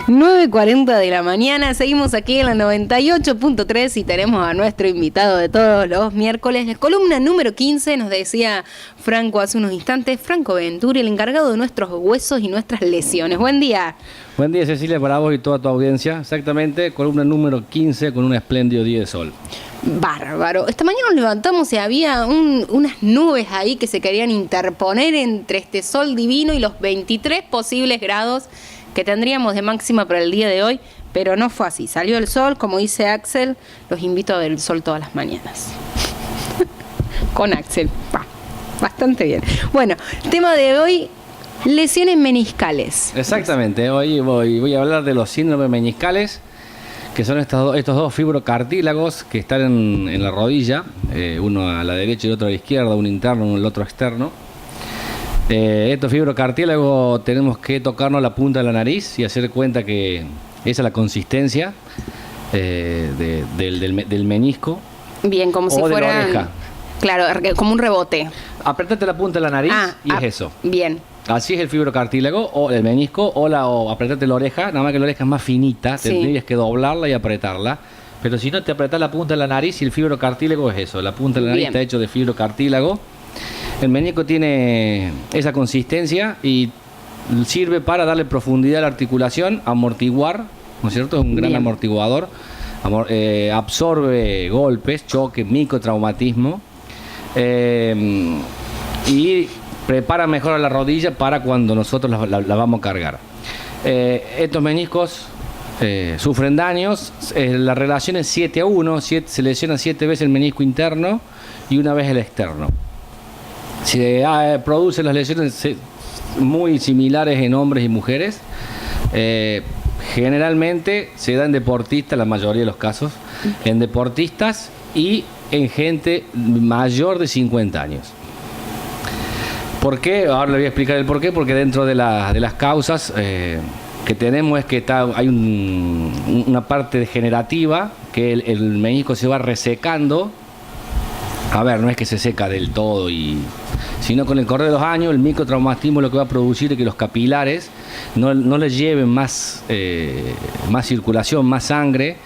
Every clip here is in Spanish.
9:40 de la mañana, seguimos aquí en la 98.3 y tenemos a nuestro invitado de todos los miércoles. La columna número 15, nos decía Franco hace unos instantes, Franco Venturi, el encargado de nuestros huesos y nuestras lesiones. Buen día. Buen día, Cecilia, para vos y toda tu audiencia. Exactamente, columna número 15 con un espléndido día de sol. Bárbaro. Esta mañana nos levantamos y había unas nubes ahí que se querían interponer entre este sol divino y los 23 posibles grados que tendríamos de máxima para el día de hoy, pero no fue así. Salió el sol, como dice Axel, los invito a ver el sol todas las mañanas. Con Axel, bastante bien. Bueno, el tema de hoy, lesiones meniscales. Exactamente, hoy voy a hablar de los síndromes meniscales, que son estos dos fibrocartílagos que están en la rodilla, uno a la derecha y el otro a la izquierda, uno interno y el otro externo. Estos fibrocartílagos tenemos que tocarnos la punta de la nariz y hacer cuenta que esa es la consistencia del menisco. Bien, como si fuera la oreja. Claro, como un rebote. Apretate la punta de la nariz es eso. Bien. Así es el fibrocartílago o el menisco o apretate la oreja, nada más que la oreja es más finita, tendrías que doblarla y apretarla. Pero si no te apretás la punta de la nariz y el fibrocartílago es eso, la punta de la nariz está hecho de fibrocartílago. El menisco tiene esa consistencia y sirve para darle profundidad a la articulación, amortiguar, ¿no es cierto? Es un gran amortiguador, absorbe golpes, choques, microtraumatismo y prepara mejor a la rodilla para cuando nosotros la vamos a cargar. Estos meniscos sufren daños, la relación es 7-1, se lesiona 7 veces el menisco interno y una vez el externo. Se producen las lesiones muy similares en hombres y mujeres. Generalmente se da en deportistas, la mayoría de los casos, en deportistas y en gente mayor de 50 años. ¿Por qué? Ahora le voy a explicar el por qué, porque dentro de las causas que tenemos es que hay una parte degenerativa, que el menisco se va resecando. A ver, no es que se seca del todo, sino con el correr de los años, el microtraumatismo lo que va a producir es que los capilares no les lleven más circulación, más sangre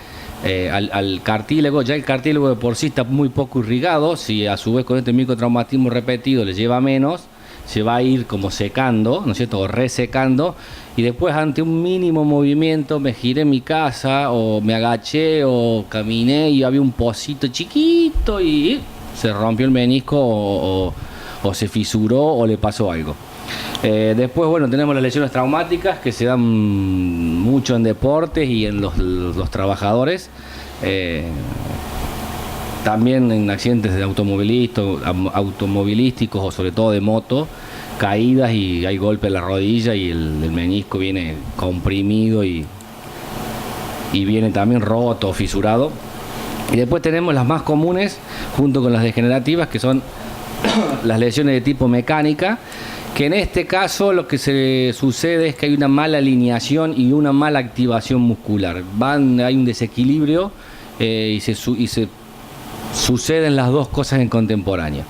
al cartílago. Ya el cartílago de por sí está muy poco irrigado, si a su vez con este microtraumatismo repetido le lleva menos, se va a ir como secando, ¿no es cierto?, o resecando, y después ante un mínimo movimiento me giré en mi casa, o me agaché, o caminé y había un pocito chiquito y se rompió el menisco o se fisuró o le pasó algo. Después, bueno, tenemos las lesiones traumáticas que se dan mucho en deportes y en los trabajadores. También en accidentes automovilísticos o sobre todo de moto, caídas y hay golpe en la rodilla y el menisco viene comprimido y viene también roto o fisurado. Y después tenemos las más comunes, junto con las degenerativas, que son las lesiones de tipo mecánica, que en este caso lo que se sucede es que hay una mala alineación y una mala activación muscular. Hay un desequilibrio y se suceden las dos cosas en contemporánea.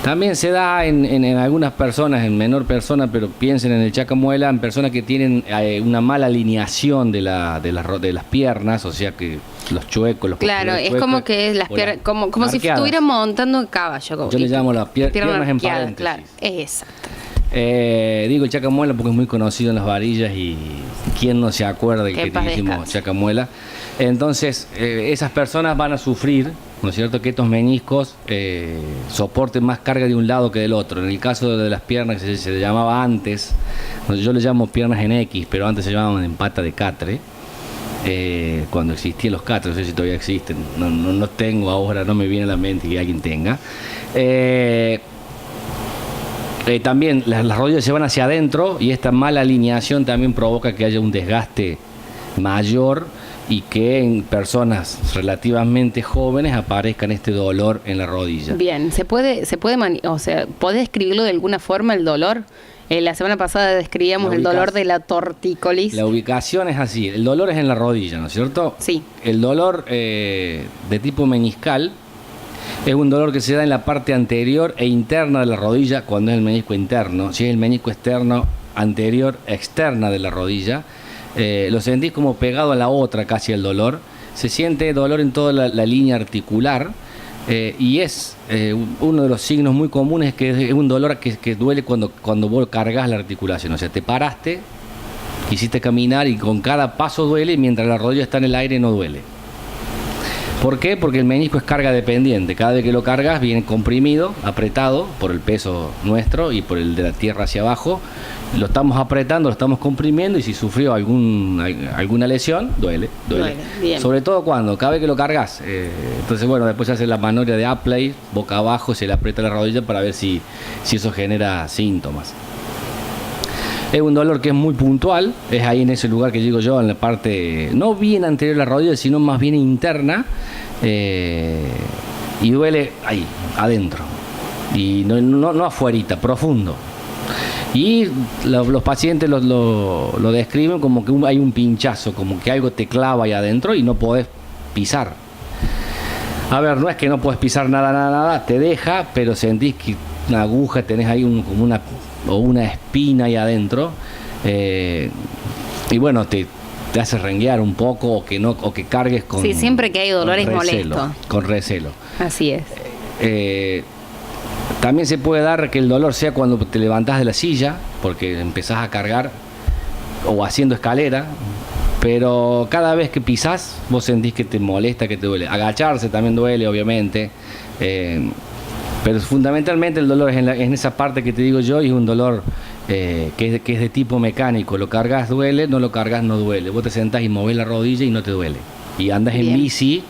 También se da en algunas personas, en menor persona, pero piensen en el chacamuela, en personas que tienen una mala alineación de las piernas, o sea que los chuecos, los claro, es chuecos, como que las piernas, como si estuviera montando un caballo. Yo le llamo las piernas en paréntesis. Claro, exacto. Digo el chacamuela porque es muy conocido en las varillas y quién no se acuerda del que dijimos chacamuela. Entonces, esas personas van a sufrir, ¿no es cierto?, que estos meniscos soporten más carga de un lado que del otro. En el caso de las piernas, que se le llamaba antes, yo le llamo piernas en X, pero antes se llamaban en pata de catre, cuando existían los catres, no sé si todavía existen, no tengo ahora, no me viene a la mente que alguien tenga. También las rodillas se van hacia adentro y esta mala alineación también provoca que haya un desgaste mayor y que en personas relativamente jóvenes aparezcan este dolor en la rodilla. Bien, ¿podés describirlo de alguna forma el dolor? La semana pasada describíamos el dolor de la tortícolis. La ubicación es así, el dolor es en la rodilla, ¿no es cierto? Sí. El dolor de tipo meniscal es un dolor que se da en la parte anterior e interna de la rodilla cuando es el menisco interno. Si es el menisco externo, anterior, externa de la rodilla. lo sentís como pegado a la otra casi el dolor. Se siente dolor en toda la línea articular. Y es uno de los signos muy comunes, que es un dolor que duele cuando vos cargas la articulación. O sea, te paraste, quisiste caminar y con cada paso duele, mientras la rodilla está en el aire no duele. ¿Por qué? Porque el menisco es carga dependiente. Cada vez que lo cargas viene comprimido, apretado por el peso nuestro y por el de la tierra hacia abajo. Lo estamos apretando, lo estamos comprimiendo, y si sufrió alguna lesión, duele. Bien. Sobre todo cada vez que lo cargas. Entonces, bueno, después se hace la maniobra de up-play, boca abajo, se le aprieta la rodilla para ver si eso genera síntomas. Es un dolor que es muy puntual, es ahí en ese lugar que digo yo, en la parte no bien anterior a la rodilla, sino más bien interna, y duele ahí, adentro, y no afuerita, profundo. Y los pacientes lo describen como que hay un pinchazo, como que algo te clava ahí adentro y no podés pisar. A ver, no es que no podés pisar nada, te deja, pero sentís que una aguja, tenés ahí como una espina ahí adentro, y bueno, te hace renguear un poco, o que cargues con... Sí, siempre que hay dolor es molesto. Con recelo. Así es. También se puede dar que el dolor sea cuando te levantás de la silla, porque empezás a cargar, o haciendo escalera, pero cada vez que pisás vos sentís que te molesta, que te duele. Agacharse también duele, obviamente, pero fundamentalmente el dolor es en esa parte que te digo yo, y es un dolor que es de tipo mecánico. Lo cargas, duele; no lo cargas, no duele. Vos te sentás y movés la rodilla y no te duele. Y andas en bici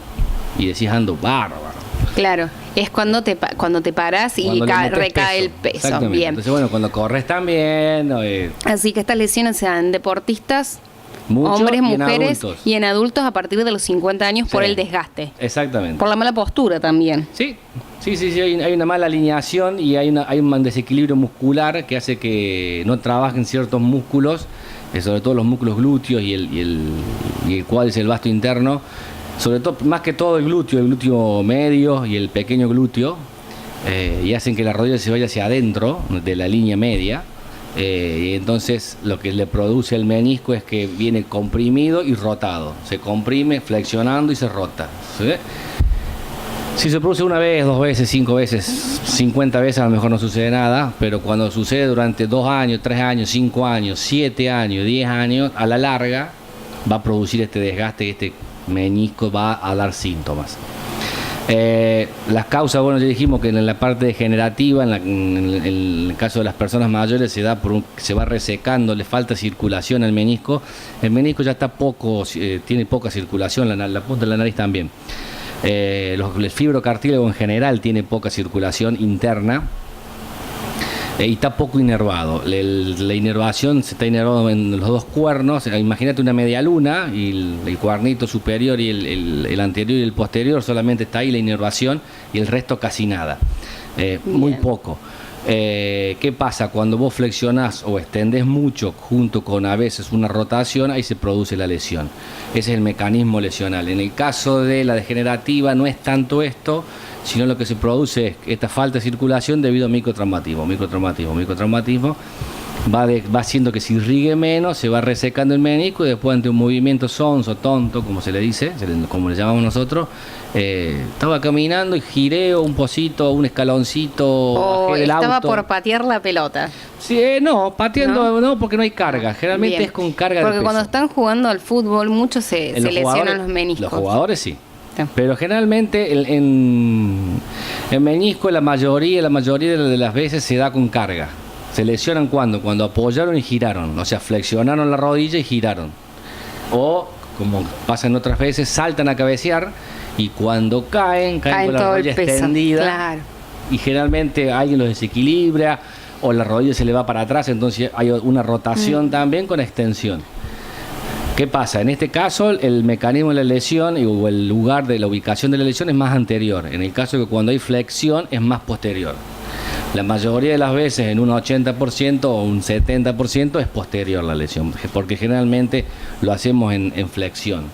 y decís, ando bárbaro. Claro, es cuando te parás y recae el peso. Bien. Entonces, bueno, cuando corres también. Así que estas lesiones se dan en deportistas, mucho, hombres, y mujeres, en y en adultos a partir de los 50 años, por el desgaste. Exactamente. Por la mala postura también. Sí, hay una mala alineación, y hay un desequilibrio muscular que hace que no trabajen ciertos músculos, sobre todo los músculos glúteos y el cuádriceps, el vasto interno. Sobre todo, más que todo el glúteo medio y el pequeño glúteo, y hacen que la rodilla se vaya hacia adentro de la línea media, y entonces lo que le produce el menisco es que viene comprimido y rotado. Se comprime flexionando y se rota. ¿Sí? Si se produce una vez, 2 veces, 5 veces, 50 veces, a lo mejor no sucede nada, pero cuando sucede durante 2 años, 3 años, 5 años, 7 años, 10 años, a la larga va a producir este desgaste, y este menisco va a dar síntomas. Las causas, bueno, ya dijimos que en la parte degenerativa, en el caso de las personas mayores, se va resecando, le falta circulación al menisco. El menisco ya está tiene poca circulación, la punta de la nariz también. El fibrocartílago en general tiene poca circulación interna. Y está poco inervado. La inervación se está inervado en los 2 cuernos. Imagínate una media luna, y el cuernito superior y el anterior y el posterior, solamente está ahí la inervación, y el resto casi nada. Muy poco. ¿Qué pasa? Cuando vos flexionás o extendés mucho junto con a veces una rotación, ahí se produce la lesión. Ese es el mecanismo lesional. En el caso de la degenerativa no es tanto esto, sino lo que se produce es esta falta de circulación debido a microtraumatismo. Va haciendo que se irrigue menos, se va resecando el menisco, y después, ante un movimiento sonso, tonto, como se le dice, como le llamamos nosotros, estaba caminando y giré un pocito, un escaloncito, bajé del auto. Estaba por patear la pelota. Sí, no, pateando no, porque no hay carga. Generalmente es con carga de peso. Porque cuando están jugando al fútbol, muchos se lesionan los meniscos. Los jugadores sí. Pero generalmente el menisco, la mayoría de las veces se da con carga. Se lesionan cuando apoyaron y giraron, o sea, flexionaron la rodilla y giraron. O, como pasa en otras veces, saltan a cabecear, y cuando caen con la rodilla extendida. Claro. Y generalmente alguien los desequilibra, o la rodilla se le va para atrás, entonces hay una rotación también con extensión. ¿Qué pasa? En este caso, el mecanismo de la lesión o el lugar de la ubicación de la lesión es más anterior. En el caso que cuando hay flexión es más posterior. La mayoría de las veces, en un 80% o un 70%, es posterior la lesión, porque generalmente lo hacemos en flexión.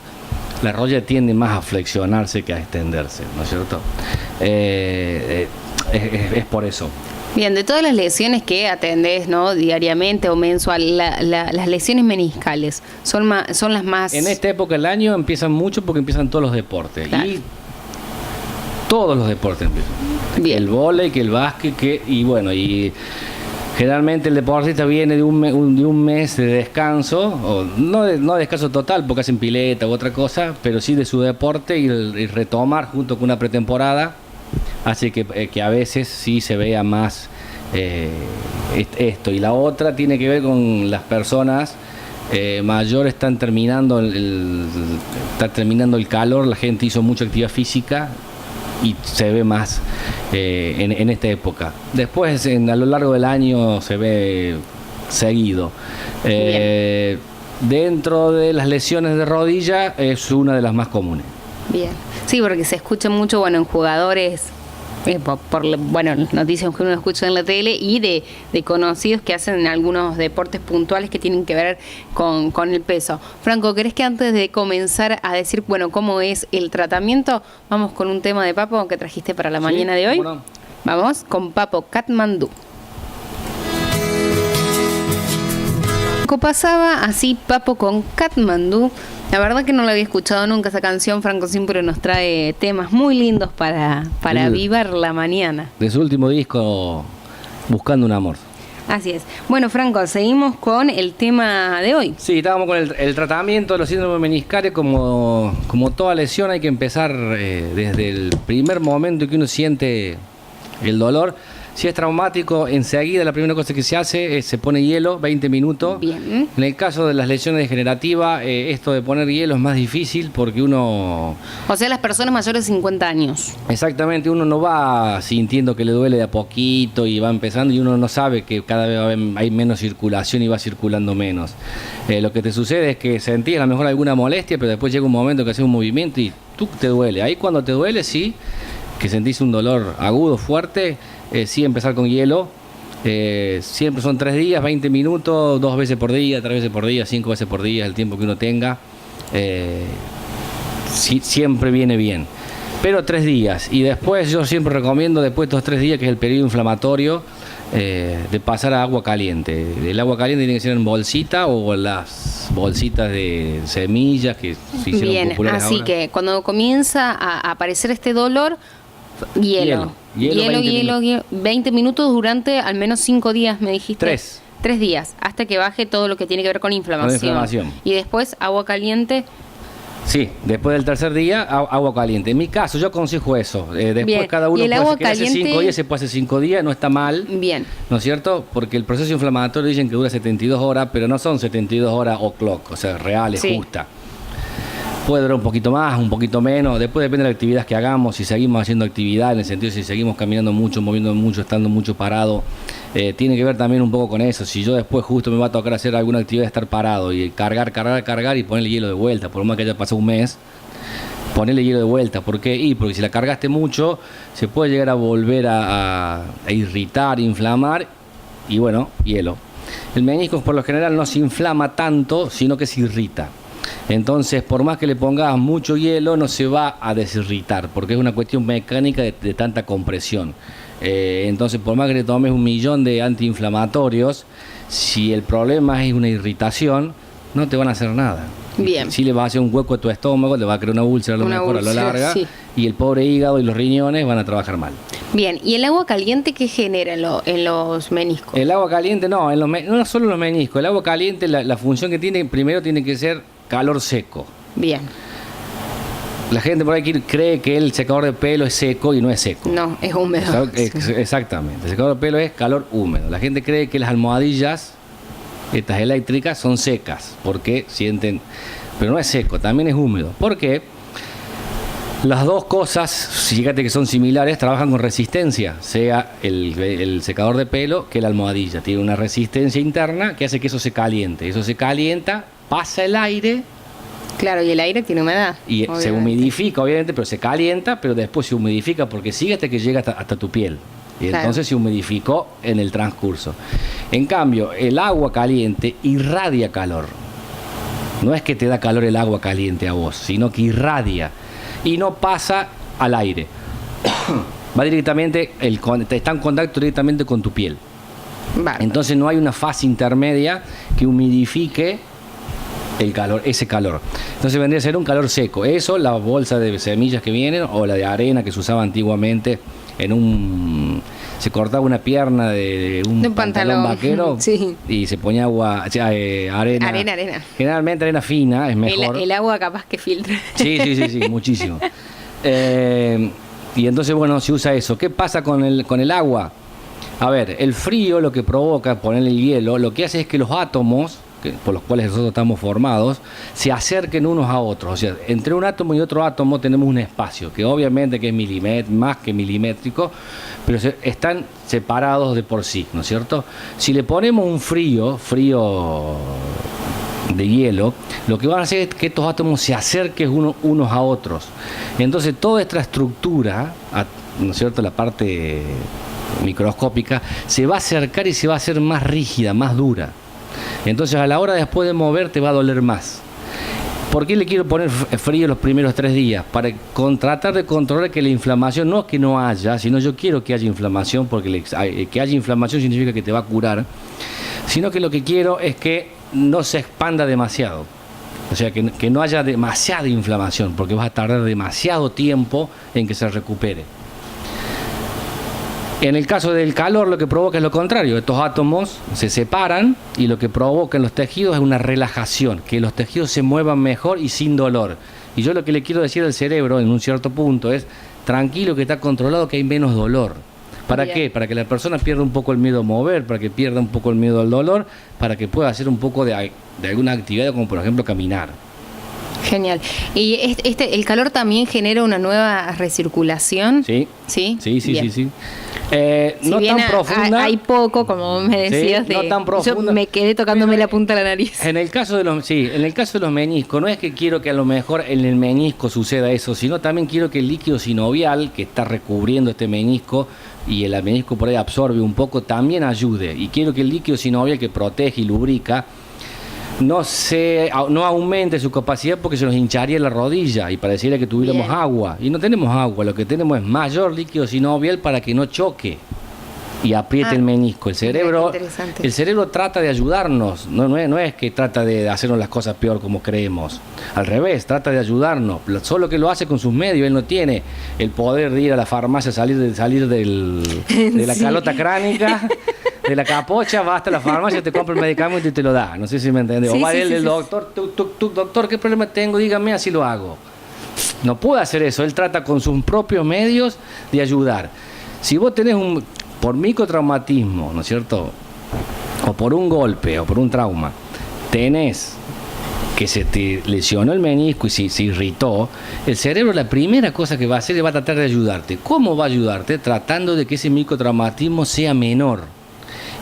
La rodilla tiende más a flexionarse que a extenderse, ¿no es cierto? Es por eso. Bien, de todas las lesiones que atendés, ¿no? Diariamente o mensual, las lesiones meniscales son las más... En esta época del año empiezan mucho porque empiezan todos los deportes. Claro. Y todos los deportes empiezan. Bien. El vóley, que el básquet, y bueno, y generalmente el deportista viene de un mes de descanso, o no descanso total porque hacen pileta u otra cosa, pero sí de su deporte y retomar junto con una pretemporada. Así que a veces sí se vea más esto. Y la otra tiene que ver con las personas mayores, están terminando el calor, la gente hizo mucha actividad física y se ve más en esta época. Después a lo largo del año se ve seguido. Dentro de las lesiones de rodilla es una de las más comunes. Bien, sí, porque se escucha mucho, bueno, en jugadores, bueno, noticias que uno escucha en la tele y de conocidos que hacen algunos deportes puntuales que tienen que ver con el peso. Franco, ¿querés que antes de comenzar a decir, bueno, cómo es el tratamiento, vamos con un tema de Papo que trajiste para la mañana de hoy? Bueno. Vamos con Papo Katmandú. Pasaba así Papo con Katmandú. La verdad que no la había escuchado nunca esa canción. Franco siempre nos trae temas muy lindos para avivar la mañana. De su último disco, Buscando un amor. Así es. Bueno, Franco, seguimos con el tema de hoy. Sí, estábamos con el tratamiento de los síndromes meniscales. Como toda lesión hay que empezar desde el primer momento que uno siente el dolor. Si es traumático, enseguida la primera cosa que se hace es se pone hielo, 20 minutos. Bien. En el caso de las lesiones degenerativas, esto de poner hielo es más difícil porque uno... O sea, las personas mayores de 50 años. Exactamente, uno no va sintiendo que le duele de a poquito y va empezando y uno no sabe que cada vez hay menos circulación y va circulando menos. Lo que te sucede es que sentís a lo mejor alguna molestia, pero después llega un momento que haces un movimiento y tú te duele. Ahí cuando te duele, sí, que sentís un dolor agudo, fuerte... sí, empezar con hielo. Siempre son 3 días, 20 minutos, 2 veces por día, 3 veces por día, 5 veces por día, el tiempo que uno tenga. Siempre viene bien. Pero 3 días. Y después yo siempre recomiendo, después de estos 3 días, que es el periodo inflamatorio, de pasar a agua caliente. El agua caliente tiene que ser en bolsita o las bolsitas de semillas que se hicieron bien, populares así ahora. Que cuando comienza a aparecer este dolor, hielo, 20 minutos durante al menos 5 días, me dijiste. 3 días, hasta que baje todo lo que tiene que ver con inflamación. Y después agua caliente. Sí, después del tercer día, agua caliente. En mi caso, yo aconsejo eso. Después bien. cada uno puede hace 5 días, se puede hacer 5 días, no está mal. Bien. ¿No es cierto? Porque el proceso inflamatorio dicen que dura 72 horas, pero no son 72 horas o'clock, o sea, reales, sí. Justa. Puede durar un poquito más, un poquito menos, después depende de la actividad que hagamos, si seguimos haciendo actividad, en el sentido de si seguimos caminando mucho, moviendo mucho, estando mucho parado, tiene que ver también un poco con eso. Si yo después justo me va a tocar hacer alguna actividad de estar parado y cargar y ponerle hielo de vuelta, por más que haya pasado un mes, ponerle hielo de vuelta. ¿Por qué? Porque si la cargaste mucho, se puede llegar a volver a irritar, inflamar, y bueno, hielo. El menisco por lo general no se inflama tanto, sino que se irrita. Entonces, por más que le pongas mucho hielo, no se va a desirritar, porque es una cuestión mecánica de tanta compresión. Entonces, por más que le tomes 1.000.000 de antiinflamatorios, si el problema es una irritación, no te van a hacer nada. Bien. Si le vas a hacer un hueco a tu estómago, le va a crear una úlcera a lo mejor a lo larga, sí. Y el pobre hígado y los riñones van a trabajar mal. Bien, ¿y el agua caliente qué genera en los meniscos? El agua caliente no, no solo en los meniscos. El agua caliente, la función que tiene, primero tiene que ser calor seco. Bien. La gente por ahí cree que el secador de pelo es seco y no es seco. No, es húmedo. Exactamente. El secador de pelo es calor húmedo. La gente cree que las almohadillas, estas eléctricas, son secas porque sienten... Pero no es seco, también es húmedo. ¿Por qué? Las dos cosas, fíjate que son similares, trabajan con resistencia, sea el secador de pelo que la almohadilla. Tiene una resistencia interna que hace que eso se caliente. Eso se calienta, pasa el aire. Claro, y el aire tiene humedad. Y obviamente se humidifica, obviamente, pero se calienta, pero después se humidifica porque sigue hasta que llega hasta tu piel. Y claro, entonces se humidificó en el transcurso. En cambio, el agua caliente irradia calor. No es que te da calor el agua caliente a vos, sino que irradia. Y no pasa al aire. Va directamente, está en contacto directamente con tu piel. Bárbaro. Entonces no hay una fase intermedia que humidifique el calor, ese calor. Entonces vendría a ser un calor seco. Eso, la bolsa de semillas que vienen, o la de arena que se usaba antiguamente se cortaba una pierna de un pantalón vaquero, sí, y se ponía agua, arena. Arena. Generalmente arena fina, es mejor. El agua capaz que filtra. Sí, muchísimo. Y entonces, bueno, se usa eso. ¿Qué pasa con el agua? A ver, el frío lo que provoca, ponerle el hielo, lo que hace es que los átomos, por los cuales nosotros estamos formados, se acerquen unos a otros. O sea, entre un átomo y otro átomo tenemos un espacio, que obviamente que es más que milimétrico, pero están separados de por sí, ¿no es cierto? Si le ponemos un frío de hielo, lo que van a hacer es que estos átomos se acerquen unos a otros. Entonces toda esta estructura, ¿no es cierto?, la parte microscópica, se va a acercar y se va a hacer más rígida, más dura. Entonces a la hora después de mover te va a doler más. ¿Por qué le quiero poner frío los primeros 3 días? Para tratar de controlar que la inflamación, no es que no haya, sino yo quiero que haya inflamación, porque que haya inflamación significa que te va a curar, sino que lo que quiero es que no se expanda demasiado. O sea, que no haya demasiada inflamación, porque vas a tardar demasiado tiempo en que se recupere. En el caso del calor, lo que provoca es lo contrario. Estos átomos se separan y lo que provoca en los tejidos es una relajación, que los tejidos se muevan mejor y sin dolor. Y yo lo que le quiero decir al cerebro en un cierto punto es, tranquilo, que está controlado, que hay menos dolor. ¿Para qué? Para que la persona pierda un poco el miedo a mover, para que pierda un poco el miedo al dolor, para que pueda hacer un poco de alguna actividad, como por ejemplo caminar. Genial. ¿Y el calor también genera una nueva recirculación? Sí. ¿Sí? Sí. No si tan profunda. Hay poco, como me decías. Sí, no tan profunda. Yo me quedé tocándome la punta de la nariz. En el caso de los meniscos, no es que quiero que a lo mejor en el menisco suceda eso, sino también quiero que el líquido sinovial que está recubriendo este menisco, y el menisco por ahí absorbe un poco, también ayude. Y quiero que el líquido sinovial que protege y lubrica no aumente su capacidad, porque se nos hincharía la rodilla y pareciera que tuviéramos agua. Y no tenemos agua, lo que tenemos es mayor líquido sinovial para que no choque y apriete el menisco. El cerebro trata de ayudarnos, no es que trata de hacernos las cosas peor como creemos. Al revés, trata de ayudarnos, solo que lo hace con sus medios. Él no tiene el poder de ir a la farmacia, salir de la calota cránica, de la capocha, va hasta la farmacia, te compra el medicamento y te lo da. No sé si me entiendes. O va el doctor, doctor, ¿qué problema tengo? Dígame, así lo hago. No puede hacer eso. Él trata con sus propios medios de ayudar. Si vos tenés por microtraumatismo, ¿no es cierto?, o por un golpe o por un trauma, tenés que se te lesionó el menisco y se irritó, el cerebro, la primera cosa que va a hacer es va a tratar de ayudarte. ¿Cómo va a ayudarte? Tratando de que ese microtraumatismo sea menor.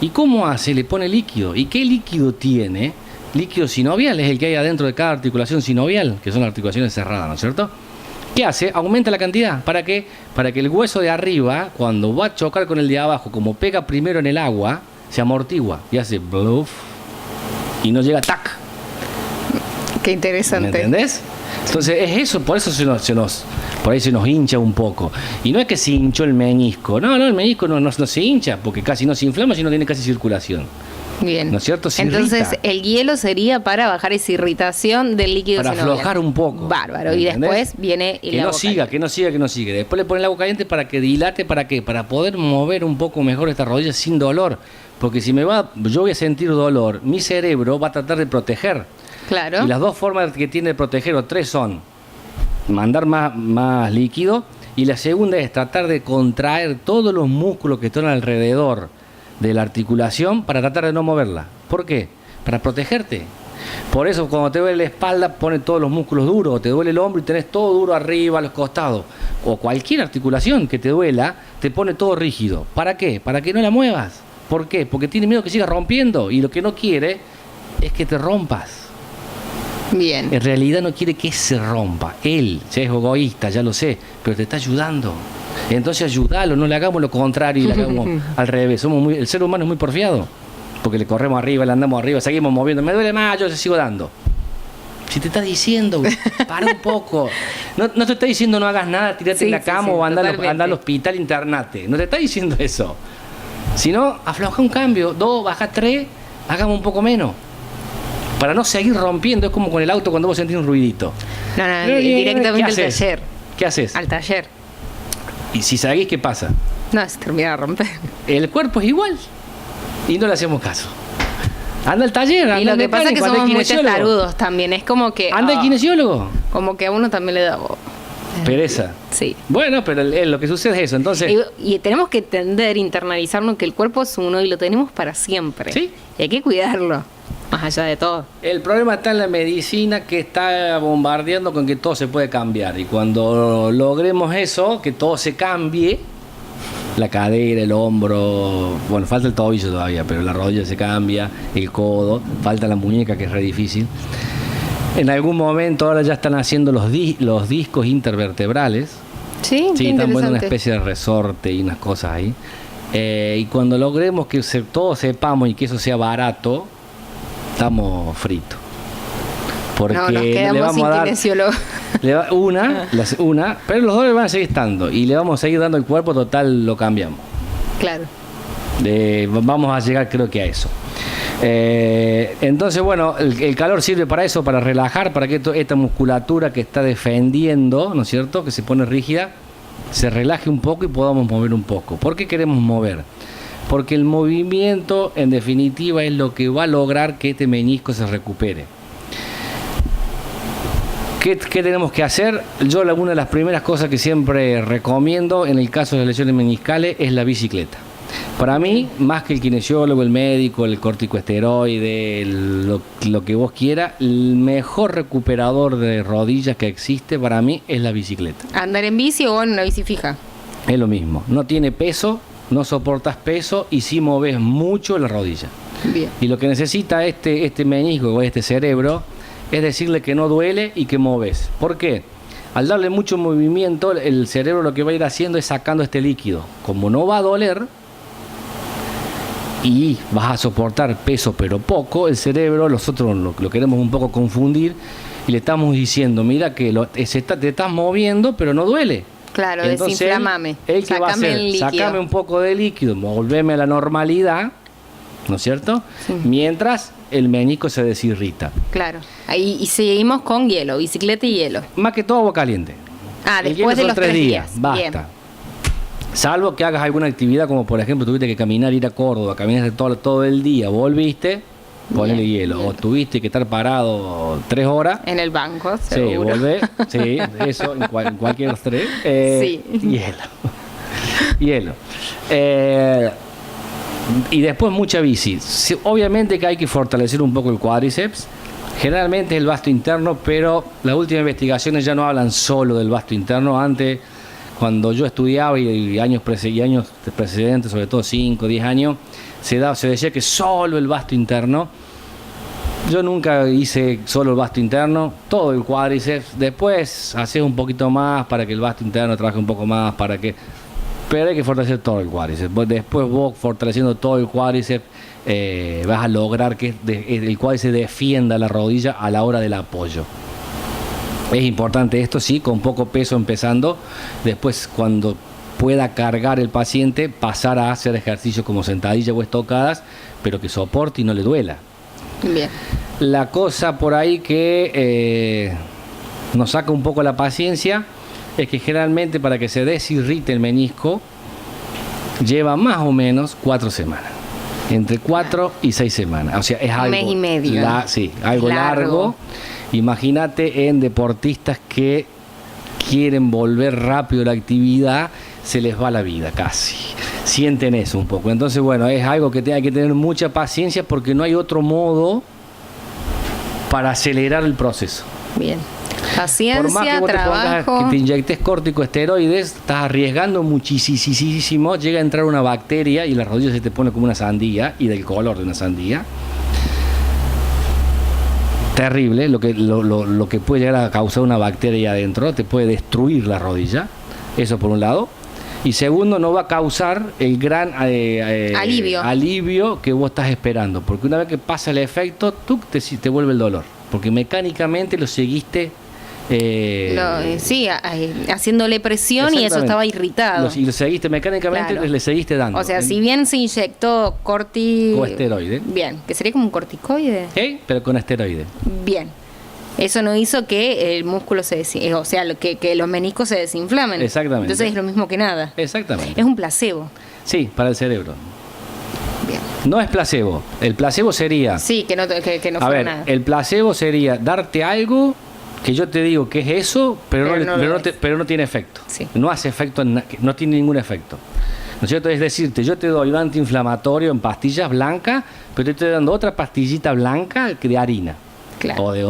¿Y cómo hace? Le pone líquido. ¿Y qué líquido tiene? Líquido sinovial, es el que hay adentro de cada articulación sinovial, que son las articulaciones cerradas, ¿no es cierto? ¿Qué hace? Aumenta la cantidad. ¿Para qué? Para que el hueso de arriba, cuando va a chocar con el de abajo, como pega primero en el agua, se amortigua y hace bluff y no llega ¡tac! Qué interesante. ¿Me entendés? Entonces es eso, por eso por ahí se nos hincha un poco. Y no es que se hinchó el menisco. No, el menisco no se hincha, porque casi no se inflama, sino tiene casi circulación. Bien. ¿No es cierto? Entonces, el hielo sería para bajar esa irritación del líquido sinovial. Para aflojar un poco. Bárbaro. Y después viene el agua caliente. Que no siga. Después le ponen el agua caliente para que dilate. ¿Para qué? Para poder mover un poco mejor esta rodilla sin dolor. Porque si yo voy a sentir dolor, mi cerebro va a tratar de proteger. Claro. Y las dos formas que tiene de proteger, o 3, son mandar más líquido, y la segunda es tratar de contraer todos los músculos que están alrededor de la articulación para tratar de no moverla. ¿Por qué? Para protegerte. Por eso cuando te duele la espalda, pone todos los músculos duros, o te duele el hombro y tenés todo duro arriba, a los costados, o cualquier articulación que te duela, te pone todo rígido. ¿Para qué? Para que no la muevas. ¿Por qué? Porque tiene miedo que sigas rompiendo, y lo que no quiere es que te rompas. Bien. En realidad no quiere que se rompa. Él, es egoísta, ya lo sé, pero te está ayudando. Entonces ayúdalo, no le hagamos lo contrario y le hagamos al revés. El ser humano es muy porfiado, porque le corremos arriba, le andamos arriba, seguimos moviendo. Me duele más, yo le sigo dando. Si te está diciendo, para un poco. No te está diciendo no hagas nada, tirate en la cama o anda al hospital, internate. No te está diciendo eso. Sino, afloja un cambio, 2, baja 3, hagamos un poco menos. Para no seguir rompiendo, es como con el auto cuando vos sentís un ruidito. No, directamente al taller. ¿Qué haces? Al taller. Y si seguís, ¿qué pasa? No, se termina de romper. El cuerpo es igual. Y no le hacemos caso. Anda al taller, anda. Y lo que pasa es que somos muy testarudos también. Es como que. Anda el kinesiólogo. Como que a uno también le da. Pereza. Sí. Bueno, pero lo que sucede es eso. Entonces. Y tenemos que entender, internalizarnos que el cuerpo es uno y lo tenemos para siempre. Sí. Y hay que cuidarlo. Más allá de todo. El problema está en la medicina, que está bombardeando con que todo se puede cambiar. Y cuando logremos eso, que todo se cambie, la cadera, el hombro, bueno, falta el tobillo todavía, pero la rodilla se cambia, el codo, falta la muñeca, que es re difícil. En algún momento ahora ya están haciendo los discos intervertebrales. Sí, están poniendo una especie de resorte y unas cosas ahí. Y cuando logremos que todos sepamos y que eso sea barato, estamos fritos. Porque no, nos quedamos le vamos sin a dar kinesiólogo. una, pero los dólares van a seguir estando y le vamos a seguir dando el cuerpo, total, lo cambiamos. Claro. Vamos a llegar, creo que a eso. Entonces, bueno, el calor sirve para eso, para relajar, para que esta musculatura que está defendiendo, ¿no es cierto?, que se pone rígida, se relaje un poco y podamos mover un poco. ¿Por qué queremos mover? Porque el movimiento, en definitiva, es lo que va a lograr que este menisco se recupere. ¿Qué tenemos que hacer? Yo, una de las primeras cosas que siempre recomiendo en el caso de las lesiones meniscales es la bicicleta. Para mí, más que el kinesiólogo, el médico, el corticosteroide, lo que vos quieras, el mejor recuperador de rodillas que existe para mí es la bicicleta. ¿Andar en bici o en una bici fija? Es lo mismo. No tiene peso, no soportas peso y sí moves mucho la rodilla. Bien. Y lo que necesita este menisco o este cerebro es decirle que no duele y que moves. ¿Por qué? Al darle mucho movimiento, el cerebro lo que va a ir haciendo es sacando este líquido. Como no va a doler y vas a soportar peso pero poco, el cerebro, nosotros lo queremos un poco confundir y le estamos diciendo, mira que te estás moviendo pero no duele. Claro, entonces desinflamame. Él que va a hacer, sacame un poco de líquido, volveme a la normalidad, ¿no es cierto? Sí. Mientras el menisco se desirrita. Claro. Y seguimos con hielo, bicicleta y hielo. Más que todo agua caliente. Después de los 3 días. Basta. Bien. Salvo que hagas alguna actividad, como por ejemplo tuviste que caminar, ir a Córdoba, caminaste todo el día, volviste, ponele hielo. Bien. O tuviste que estar parado 3 horas. En el banco, seguro. Sí, volvés. Sí, eso, en cualquier 3. Sí. Hielo. Y después mucha bici. Obviamente que hay que fortalecer un poco el cuádriceps. Generalmente es el vasto interno, pero las últimas investigaciones ya no hablan solo del vasto interno. Antes, cuando yo estudiaba y años precedentes, sobre todo 5, 10 años, se decía que solo el vasto interno. Yo nunca hice solo el vasto interno, todo el cuádriceps. Después haces un poquito más para que el vasto interno trabaje un poco más, pero hay que fortalecer todo el cuádriceps. Después vos fortaleciendo todo el cuádriceps vas a lograr que el cuádriceps defienda la rodilla a la hora del apoyo. Es importante esto, sí, con poco peso empezando. Después, cuando pueda cargar el paciente, pasar a hacer ejercicios como sentadillas o estocadas, pero que soporte y no le duela. Bien. La cosa por ahí que nos saca un poco la paciencia es que generalmente para que se desirrite el menisco lleva más o menos 4 semanas. Entre 4 y 6 semanas. O sea, es algo... Un mes y medio. Sí, algo largo. Imagínate en deportistas que quieren volver rápido a la actividad, se les va la vida casi. Sienten eso un poco. Entonces, bueno, es algo que hay que tener mucha paciencia porque no hay otro modo para acelerar el proceso. Bien. Paciencia, por más que vos trabajo. que te inyectes corticosteroides, estás arriesgando muchísimo. Llega a entrar una bacteria y la rodilla se te pone como una sandía y del color de una sandía. Terrible lo que puede llegar a causar una bacteria adentro, te puede destruir la rodilla. Eso por un lado. Y segundo, no va a causar el gran alivio que vos estás esperando, porque una vez que pasa el efecto, te vuelve el dolor. porque mecánicamente lo seguiste. Haciéndole presión y eso estaba irritado. Y lo seguiste mecánicamente, claro. Le seguiste dando. O sea, si bien se inyectó o esteroide. Bien, que sería como un corticoide. Pero con esteroide. Bien. Eso no hizo que el músculo o sea, que los meniscos se desinflamen. Exactamente. Entonces es lo mismo que nada. Exactamente. Es un placebo. Sí, para el cerebro. Bien. No es placebo. El placebo sería... Sí, que no fuera nada. El placebo sería darte algo que yo te digo que es eso, pero no tiene efecto. Sí. No hace efecto, no tiene ningún efecto. ¿No es cierto? Es decirte, yo te doy un antiinflamatorio en pastillas blancas, pero te estoy dando otra pastillita blanca que de harina. Claro. O de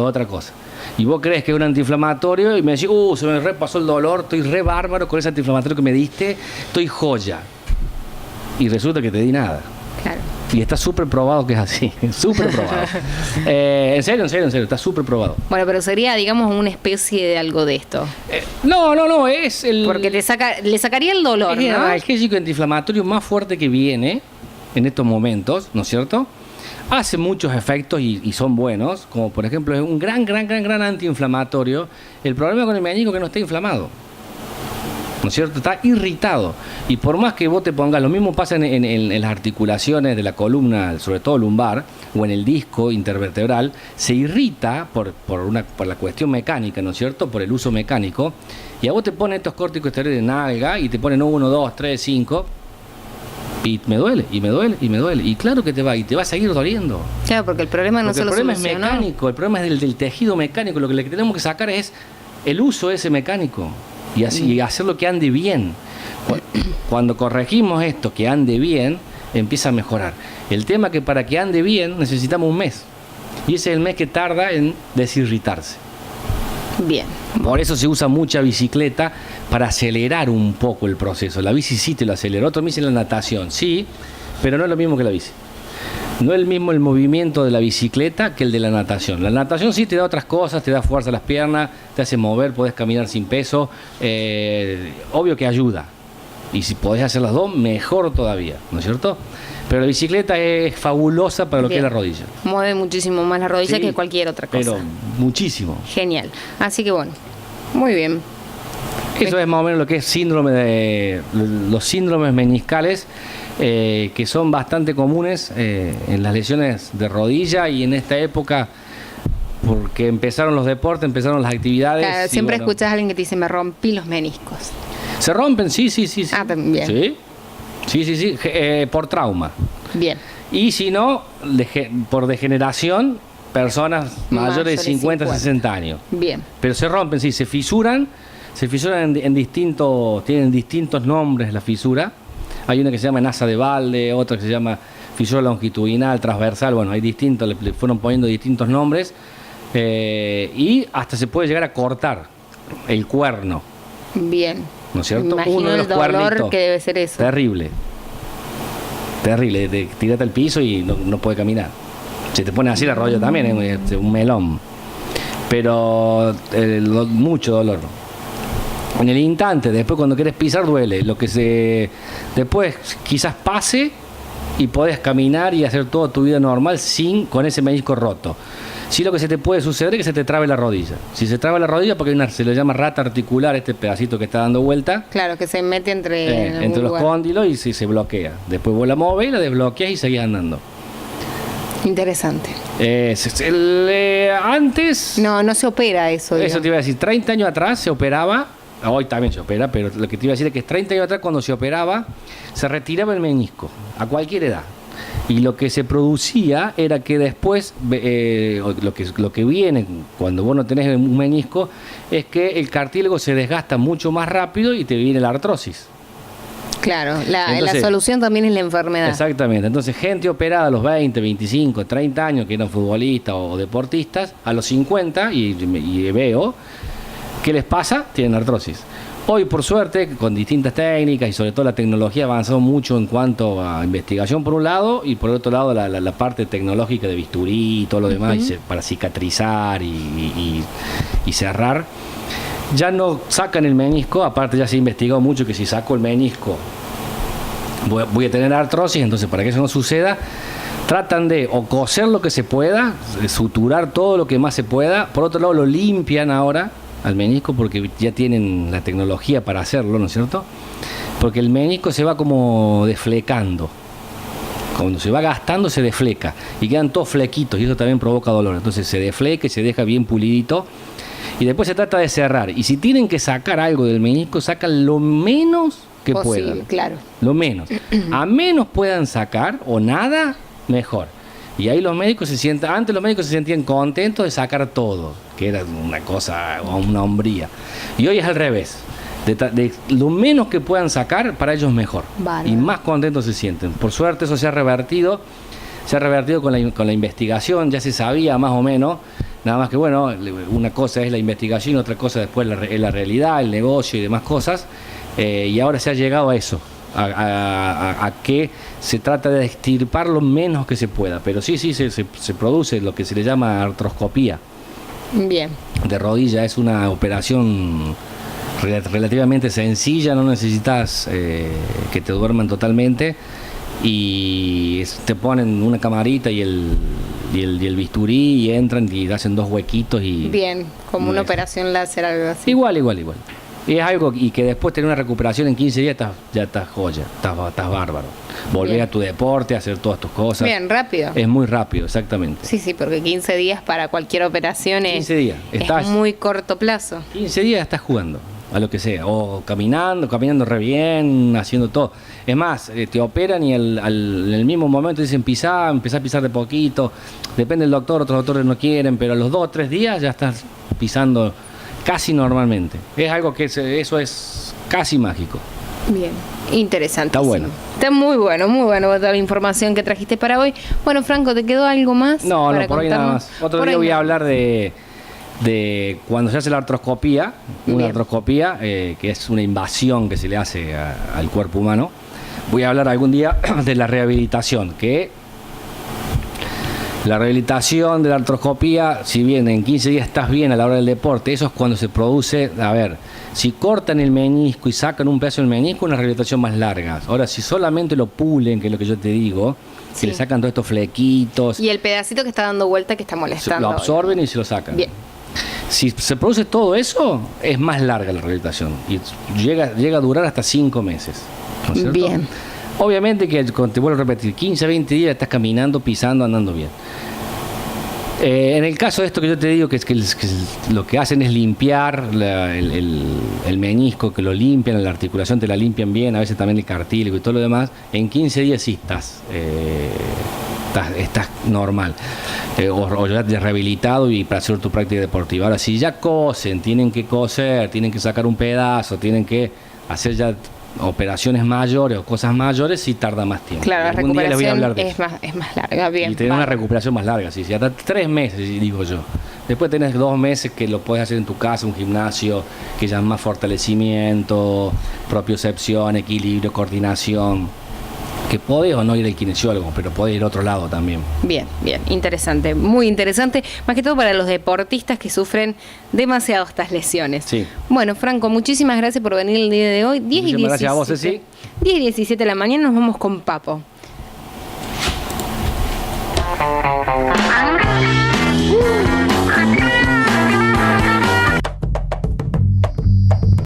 otra cosa. Y vos crees que es un antiinflamatorio y me decís, se me repasó el dolor, estoy re bárbaro con ese antiinflamatorio que me diste, estoy joya. Y resulta que te di nada. Claro. Y está súper probado que es así, súper probado. En serio, está súper probado. Bueno, pero sería, digamos, una especie de algo de esto. No, es el... Porque le sacaría el dolor, ¿no? Es el analgésico antiinflamatorio más fuerte que viene en estos momentos, ¿no es cierto? Hace muchos efectos y son buenos, como por ejemplo es un gran antiinflamatorio. El problema con el menisco es que no está inflamado, ¿no es cierto? Está irritado. Y por más que vos te pongas, lo mismo pasa en las articulaciones de la columna, sobre todo lumbar, o en el disco intervertebral, se irrita por la cuestión mecánica, ¿no es cierto? Por el uso mecánico. Y a vos te ponen estos corticosteroides en alga y te ponen 1, 2, 3, 5. Y me duele. Y claro que te va a seguir doliendo. Claro, porque el problema no solo es mecánico, el problema es del tejido mecánico. Lo que le tenemos que sacar es el uso ese mecánico y así hacer lo que ande bien. Cuando corregimos esto, que ande bien, empieza a mejorar. El tema es que para que ande bien necesitamos un mes. Y ese es el mes que tarda en desirritarse. Bien. Por eso se usa mucha bicicleta para acelerar un poco el proceso. La bici sí te lo acelera. Otro me dice la natación, sí, pero no es lo mismo que la bici. No es el mismo el movimiento de la bicicleta que el de la natación. La natación sí te da otras cosas, te da fuerza a las piernas, te hace mover, podés caminar sin peso. Obvio que ayuda. Y si podés hacer las dos, mejor todavía, ¿no es cierto? Pero la bicicleta es fabulosa para lo que es la rodilla. Mueve muchísimo más la rodilla que cualquier otra cosa. Pero muchísimo. Genial. Así que bueno, muy bien. Eso es más o menos lo que es los síndromes meniscales, que son bastante comunes en las lesiones de rodilla y en esta época, porque empezaron los deportes, empezaron las actividades. Claro, siempre escuchas a alguien que te dice, me rompí los meniscos. ¿Se rompen? Sí. Ah, también. Sí, por trauma. Bien. Y si no, por degeneración, personas mayores de 50, 60 años. Bien. Pero se rompen, sí, se fisuran en distintos, tienen distintos nombres la fisura. Hay una que se llama nasa de balde, otra que se llama fisura longitudinal, transversal, bueno, hay distintos, le fueron poniendo distintos nombres, y hasta se puede llegar a cortar el cuerno. Bien. ¿No es cierto? Imagino uno de los el dolor cuernitos. Que debe ser eso. Terrible, tirate al piso y no puede caminar. Se te pone así la rodilla también, es un melón. Pero mucho dolor. En el instante, después cuando querés pisar duele. Después quizás pase y podés caminar y hacer toda tu vida normal con ese menisco roto. Sí, lo que se te puede suceder es que se te trabe la rodilla. Si se traba la rodilla, porque se le llama rata articular, este pedacito que está dando vuelta. Claro, que se mete entre los cóndilos y se bloquea. Después vos la movés, la desbloqueas y seguís andando. Interesante. Antes... No se opera eso. Eso digamos. te iba a decir, 30 años atrás se operaba, hoy también se opera, pero lo que te iba a decir es que 30 años atrás cuando se operaba, se retiraba el menisco, a cualquier edad. Y lo que se producía era que después, lo que viene cuando vos no tenés un menisco, es que el cartílago se desgasta mucho más rápido y te viene la artrosis. Claro, la solución también es la enfermedad. Exactamente, entonces gente operada a los 20, 25, 30 años, que eran futbolistas o deportistas, a los 50, y veo, ¿qué les pasa? Tienen artrosis. Hoy, por suerte, con distintas técnicas y sobre todo la tecnología ha avanzado mucho en cuanto a investigación por un lado y por otro lado la parte tecnológica de bisturí y todo lo demás para cicatrizar y cerrar. Ya no sacan el menisco, aparte ya se ha investigado mucho que si saco el menisco voy a tener artrosis, entonces para que eso no suceda, tratan de o coser lo que se pueda, suturar todo lo que más se pueda. Por otro lado, lo limpian ahora al menisco porque ya tienen la tecnología para hacerlo, ¿no es cierto? Porque el menisco se va como desflecando. Cuando se va gastando se defleca y quedan todos flequitos y eso también provoca dolor. Entonces se defleca y se deja bien pulidito y después se trata de cerrar. Y si tienen que sacar algo del menisco, sacan lo menos que posible, puedan. claro. Lo menos. A menos puedan sacar o nada, mejor. Y ahí los médicos antes los médicos se sentían contentos de sacar todo, que era una cosa, una hombría. Y hoy es al revés. De lo menos que puedan sacar, para ellos mejor. Vale. Y más contentos se sienten. Por suerte eso se ha revertido con la investigación, ya se sabía más o menos, nada más que bueno, una cosa es la investigación, otra cosa después es la realidad, el negocio y demás cosas, y ahora se ha llegado a eso, a que se trata de extirpar lo menos que se pueda, pero sí se produce lo que se le llama artroscopía. Bien. De rodilla, es una operación relativamente sencilla, no necesitas que te duerman totalmente y te ponen una camarita y el bisturí y entran y hacen 2 huequitos y... Bien, como una operación láser, algo así. Igual. Y es algo y que después tener una recuperación en 15 días ya estás joya, estás bárbaro. Volver a tu deporte, hacer todas tus cosas. Bien, rápido. Es muy rápido, exactamente. Sí, porque 15 días para cualquier operación 15 días. Es muy corto plazo. 15 días estás jugando a lo que sea, o caminando re bien, haciendo todo. Es más, te operan y en el mismo momento dicen empezá a pisar de poquito, depende del doctor, otros doctores no quieren, pero a los 2 o 3 días ya estás pisando casi normalmente. Es algo que eso es casi mágico. Bien, interesante. Está bueno. Está muy bueno toda la información que trajiste para hoy. Bueno, Franco, ¿te quedó algo más? No, por ahí nada más. Otro día voy a hablar de cuando se hace la artroscopía, una artroscopía que es una invasión que se le hace al cuerpo humano. Voy a hablar algún día de la rehabilitación, que la rehabilitación de la artroscopía, si bien en 15 días estás bien a la hora del deporte, eso es cuando se produce, si cortan el menisco y sacan un pedazo del menisco, una rehabilitación más larga. Ahora, si solamente lo pulen, que es lo que yo te digo, que le sacan todos estos flequitos. Y el pedacito que está dando vuelta que está molestando. Lo absorben y se lo sacan. Bien. Si se produce todo eso, es más larga la rehabilitación y llega a durar hasta 5 meses. ¿No es cierto? Bien. Obviamente que, te vuelvo a repetir, 15 a 20 días estás caminando, pisando, andando bien. En el caso de esto que yo te digo, que lo que hacen es limpiar el menisco, que lo limpian, la articulación te la limpian bien, a veces también el cartílago y todo lo demás, en 15 días sí estás normal, o ya rehabilitado y para hacer tu práctica deportiva. Ahora, si ya tienen que coser, tienen que sacar un pedazo, tienen que hacer ya operaciones mayores o cosas mayores, sí tarda más tiempo. Claro, la Algún día les voy a hablar recuperación de eso. es más larga, bien. Y tener una recuperación más larga, sí, hasta 3 meses, digo yo. Después tenés 2 meses que lo puedes hacer en tu casa, un gimnasio, que ya es más fortalecimiento, propiocepción, equilibrio, coordinación. Que podés o no ir al kinesiólogo, pero podés ir a otro lado también. Bien, interesante, muy interesante, más que todo para los deportistas que sufren demasiado estas lesiones. Sí. Bueno, Franco, muchísimas gracias por venir el día de hoy. 10 y 17. Gracias a vos, Ceci. 10 y 17 de la mañana nos vamos con Papo.